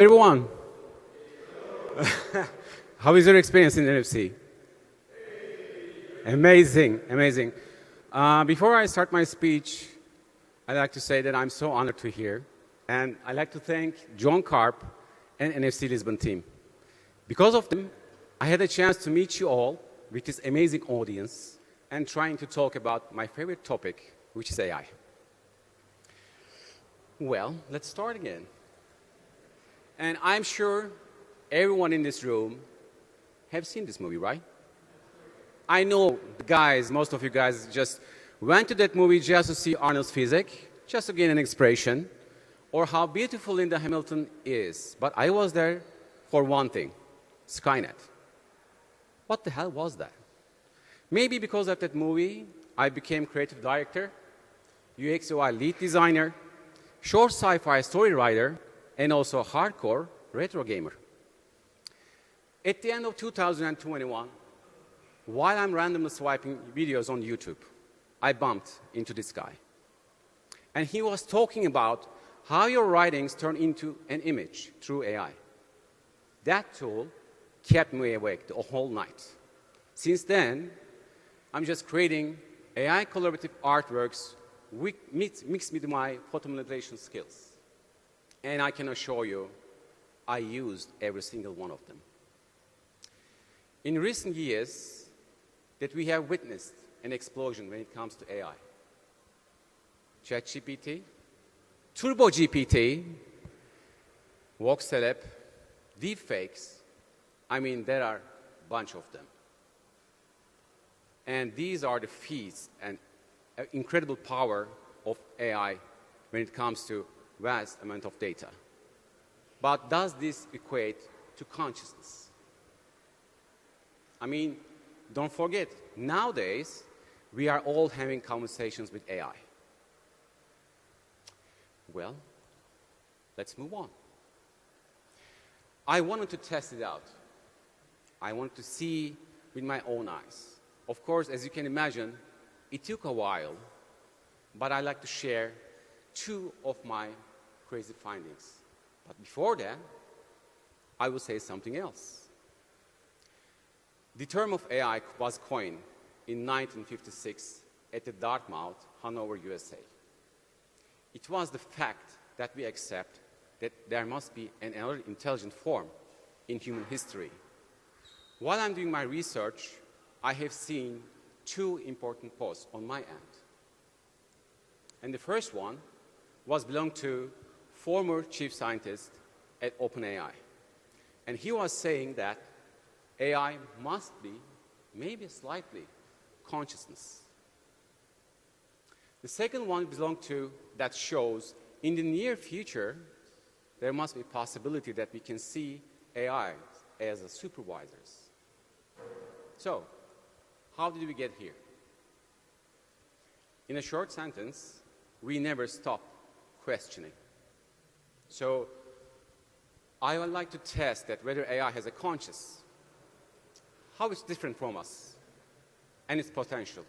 Everyone, how is your experience in NFC? Amazing, amazing. Before I start my speech, I'd like to say that I'm so honored to hear, and I'd like to thank John Karp and NFC Lisbon team. Because of them, I had a chance to meet you all with this amazing audience and trying to talk about my favorite topic, which is AI. Well, let's start again. And I'm sure everyone in this room have seen this movie, right? I know the guys, most of you guys just went to that movie just to see Arnold's physique, just to gain an expression, or how beautiful Linda Hamilton is. But I was there for one thing, Skynet. What the hell was that? Maybe because of that movie, I became creative director, UX UI lead designer, short sci-fi story writer, and also a hardcore retro gamer. At the end of 2021, while I'm randomly swiping videos on YouTube, I bumped into this guy. And he was talking about how your writings turn into an image through AI. That tool kept me awake the whole night. Since then, I'm just creating AI collaborative artworks mixed with my photo manipulation skills. And I can assure you, I used every single one of them. In recent years, that we have witnessed an explosion when it comes to AI. ChatGPT, TurboGPT, VoxCeleb, deepfakes, I mean, there are a bunch of them. And these are the feats and incredible power of AI when it comes to vast amount of data. But does this equate to consciousness? I mean, don't forget, nowadays, we are all having conversations with AI. Well, let's move on. I wanted to test it out. I wanted to see with my own eyes. Of course, as you can imagine, it took a while, but I like to share two of my crazy findings. But before that, I will say something else. The term of AI was coined in 1956 at the Dartmouth, Hanover, USA. It was the fact that we accept that there must be another intelligent form in human history. While I'm doing my research, I have seen two important posts on my end. And the first one belonged to former chief scientist at OpenAI. And he was saying that AI must be, maybe slightly, consciousness. The second one belonged to that shows in the near future, there must be a possibility that we can see AI as supervisors. So, how did we get here? In a short sentence, we never stop questioning. So, I would like to test that whether AI has a conscience, how it's different from us, and its potential.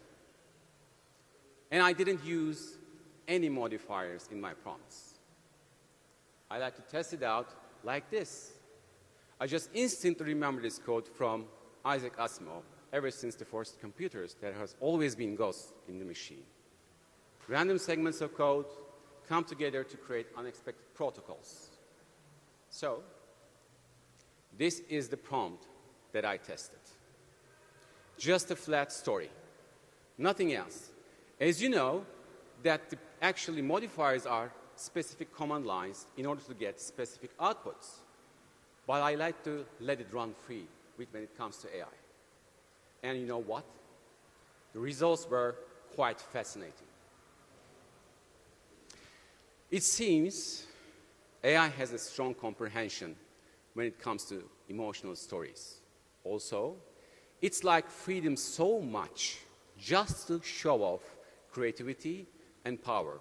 And I didn't use any modifiers in my prompts. I like to test it out like this. I just instantly remember this quote from Isaac Asimov. Ever since the first computers, there has always been ghosts in the machine. Random segments of code come together to create unexpected protocols. So, this is the prompt that I tested. Just a flat story, nothing else. As you know, that actually modifiers are specific command lines in order to get specific outputs. But I like to let it run free when it comes to AI. And you know what? The results were quite fascinating. It seems AI has a strong comprehension when it comes to emotional stories. Also, it's like freedom so much just to show off creativity and power.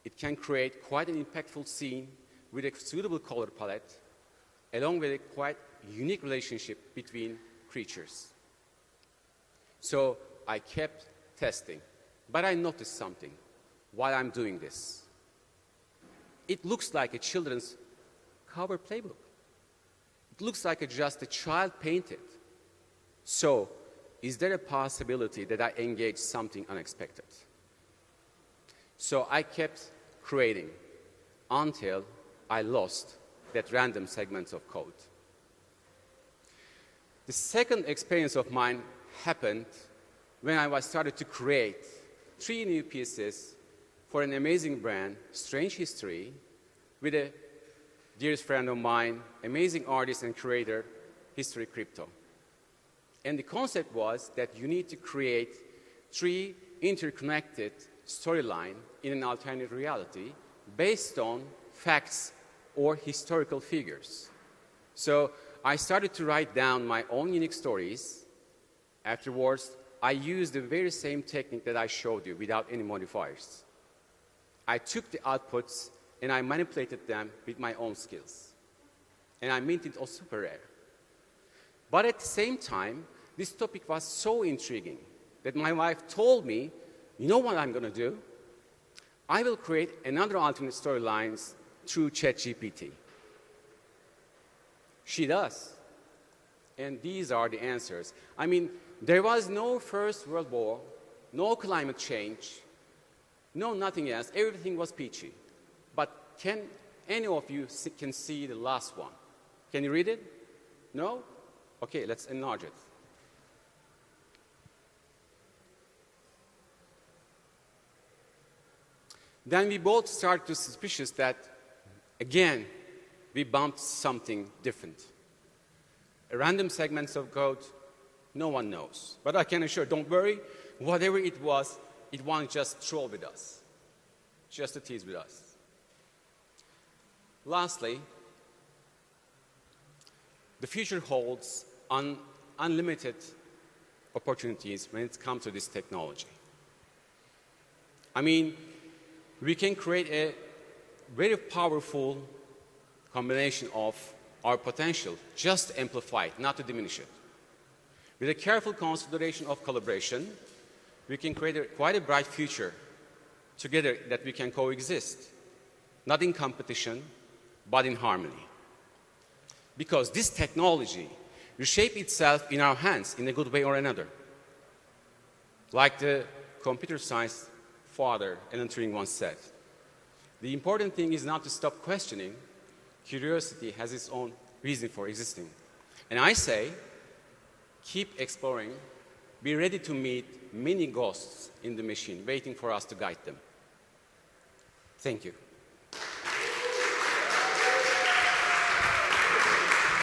It can create quite an impactful scene with a suitable color palette, along with a quite unique relationship between creatures. So I kept testing, but I noticed something while I'm doing this. It looks like a children's cover playbook. It looks like just a child painted. So, is there a possibility that I engage something unexpected? So I kept creating until I lost that random segments of code. The second experience of mine happened when I started to create 3 new pieces for an amazing brand, strange history, with a dearest friend of mine, amazing artist and creator, History Crypto. And the concept was that you need to create 3 interconnected storylines in an alternate reality based on facts or historical figures. So I started to write down my own unique stories. Afterwards, I used the very same technique that I showed you without any modifiers. I took the outputs and I manipulated them with my own skills. And I made it all super rare. But at the same time, this topic was so intriguing that my wife told me, you know what I'm going to do? I will create another alternate storylines through ChatGPT. She does. And these are the answers. I mean, there was no First World War, no climate change, no nothing else. Everything was peachy. But can any of you can see the last one? Can you read it? No? Okay, let's enlarge it. Then we both started to suspicious that, again, we bumped something different. Random segments of code, no one knows. But I can assure, don't worry, whatever it won't just troll with us, just to tease with us. Lastly, the future holds unlimited opportunities when it comes to this technology. I mean, we can create a very powerful combination of our potential, just to amplify it, not to diminish it. With a careful consideration of collaboration, we can create quite a bright future together that we can coexist, not in competition, but in harmony. Because this technology will shape itself in our hands in a good way or another. Like the computer science father, Ender Diril, once said, the important thing is not to stop questioning. Curiosity has its own reason for existing. And I say, keep exploring. Be ready to meet many ghosts in the machine waiting for us to guide them. Thank you.